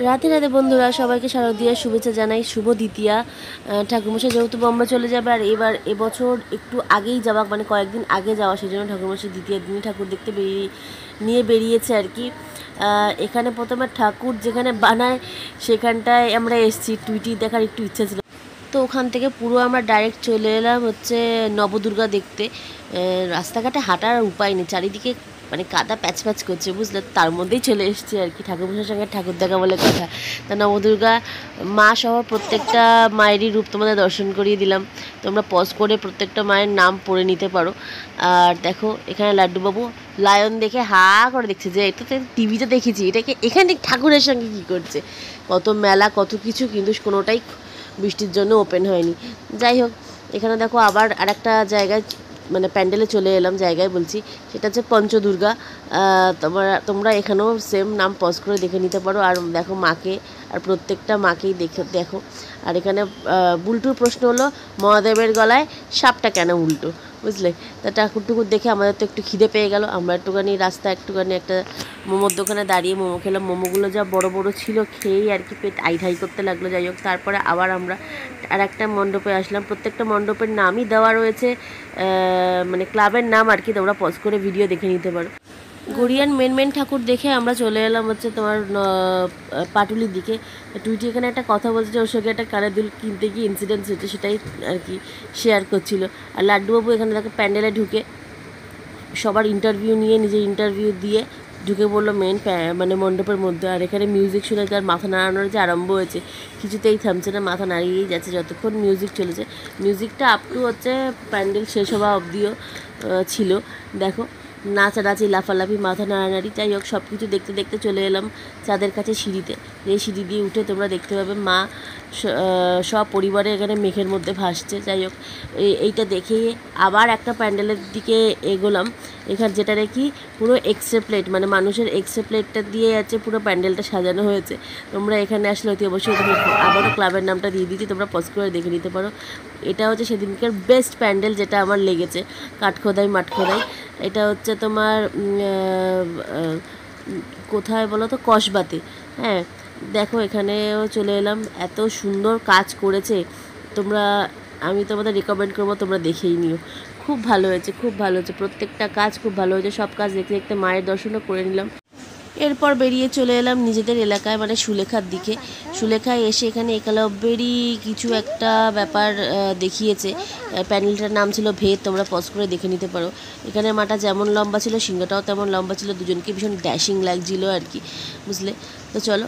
রাতে রাতে বন্ধুরা সবাইকে শারদীয়ার শুভেচ্ছা জানাই। শুভ দ্বিতীয়া। ঠাকুরমশাই যেহেতু বোম্বে চলে যাবে আর এবছর একটু আগেই যাওয়া, মানে কয়েকদিন আগে যাওয়া, সেই জন্য ঠাকুরমশাই দ্বিতীয়ার দিনই ঠাকুর দেখতে নিয়ে বেরিয়েছে আর কি। এখানে প্রথমে ঠাকুর যেখানে বানায় সেখানটায় আমরা এসেছি, টুইটি দেখার একটু ইচ্ছা ছিল, তো ওখান থেকে পুরো আমরা ডাইরেক্ট চলে এলাম হচ্ছে নবদুর্গা দেখতে। রাস্তাঘাটে হাঁটার উপায় নেই, চারিদিকে মানে কাদা প্যাচ প্যাচ করছে, বুঝলে, তার মধ্যেই চলে এসেছি আর কি। ঠাকুরমশাইয়ের সঙ্গে ঠাকুর দেখা বলে কথা। তা নবদুর্গা মা সহ প্রত্যেকটা মায়েরই রূপ তোমাদের দর্শন করিয়ে দিলাম। তোমরা পজ করে প্রত্যেকটা মায়ের নাম পড়ে নিতে পারো। আর দেখো এখানে লাড্ডুবাবু লায়ন দেখে হা করে দেখছে যে এটা তো টিভিতে দেখেছি, এটাকে এখানে ঠাকুরের সঙ্গে কী করছে। কত মেলা কত কিছু, কিন্তু কোনোটাই বৃষ্টির জন্য ওপেন হয়নি। যাই হোক, এখানে দেখো আবার আরেকটা জায়গায় মানে প্যান্ডেলে চলে এলাম, জায়গায় বলছি, সেটা হচ্ছে পঞ্চদুর্গা। তোমরা এখানেও সেম নাম পজ করে দেখে নিতে পারো। আর দেখো মাকে, আর প্রত্যেকটা মাকেই দেখো। আর এখানে বুলটুর প্রশ্ন হলো, মহাদেবের গলায় সাপটা কেন উল্টো, বুঝলে। তা ঠাকুর দেখে আমাদের তো একটু খিদে পেয়ে গেল। আমরা একটুখানি একটা মোমোর দোকানে দাঁড়িয়ে মোমো খেলাম। মোমোগুলো যা বড় বড় ছিল, খেয়েই আর কি পেট আইঢাই করতে লাগলো। যাই হোক, তারপরে আবার আমরা আর একটা মণ্ডপে আসলাম। প্রত্যেকটা মণ্ডপের নামই দেওয়া রয়েছে, মানে ক্লাবের নাম আর কি। তোমরা পজ করে ভিডিও দেখে নিতে পারো। গড়িয়ান মেন ঠাকুর দেখে আমরা চলে এলাম হচ্ছে তোমার পাটুলির দিকে। টুইটি এখানে একটা কথা বলছে, ওর সঙ্গে একটা কানের দুল কিনতে গিয়ে ইনসিডেন্টস হচ্ছে, সেটাই আর কি শেয়ার করছিল। আর লাড্ডুবাবু এখানে দেখো প্যান্ডেলে ঢুকে সবার ইন্টারভিউ নিয়ে, নিজের ইন্টারভিউ দিয়ে ঢুকে পড়লো মানে মণ্ডপের মধ্যে। আর এখানে মিউজিক শুনে তার মাথা নাড়ানোর যে আরম্ভ হয়েছে, কিছুতেই থামছে না, মাথা নাড়িয়েই যাচ্ছে যতক্ষণ মিউজিক চলেছে। মিউজিকটা আপ টু হচ্ছে প্যান্ডেল শেষ হওয়া অবধিও ছিল। দেখো নাচানাচি, লাফালাফি, মাথা নাড়ানাড়ি। যাই হোক, সব কিছু দেখতে দেখতে চলে এলাম চাঁদের কাছে সিঁড়িতে। এই সিঁড়ি দিয়ে উঠে তোমরা দেখতে পাবে মা সব পরিবারে এখানে মেঘের মধ্যে ভাসছে। যাই হোক, এইটা দেখেই আবার একটা প্যান্ডেলের দিকে এগোলাম। এখানে যেটা দেখি পুরো এক্সরে প্লেট, মানে মানুষের এক্সরে প্লেটটা দিয়ে আছে পুরো প্যান্ডেলটা সাজানো হয়েছে। তোমরা এখানে আসলে অতি অবশ্যই আবারও ক্লাবের নামটা দিয়ে দিচ্ছি, তোমরা পজ করে দেখে নিতে পারো। এটা হচ্ছে সেদিনকার বেস্ট প্যান্ডেল যেটা আমার লেগেছে, কাঠখোদাই মাঠখোদাই। এটা হচ্ছে তোমার কোথায় বলো তো, কসবাতে। হ্যাঁ, দেখো এখানেও চলে এলাম, এত সুন্দর কাজ করেছে। আমি তোমাদের রেকমেন্ড করবো, তোমরা দেখেই নিও। খুব ভালো হয়েছে, খুব ভালো হয়েছে, প্রত্যেকটা কাজ খুব ভালো হয়েছে। সব কাজ দেখতে দেখতে মায়ের দর্শনও করে নিলাম। এরপর বেরিয়ে চলে এলাম নিজেদের এলাকায়, মানে সুলেখার দিকে। সুলেখায় এসে এখানে একলব্যেরই কিছু একটা ব্যাপার দেখিয়েছে। প্যানেলটার নাম ছিল ভেদ, তোমরা পজ করে দেখে নিতে পারো। এখানে মাটা যেমন লম্বা ছিল, সিংহটাও তেমন লম্বা ছিল, দুজনকে ভীষণ ড্যাশিং লাগছিল আর কি, বুঝলে। তো চলো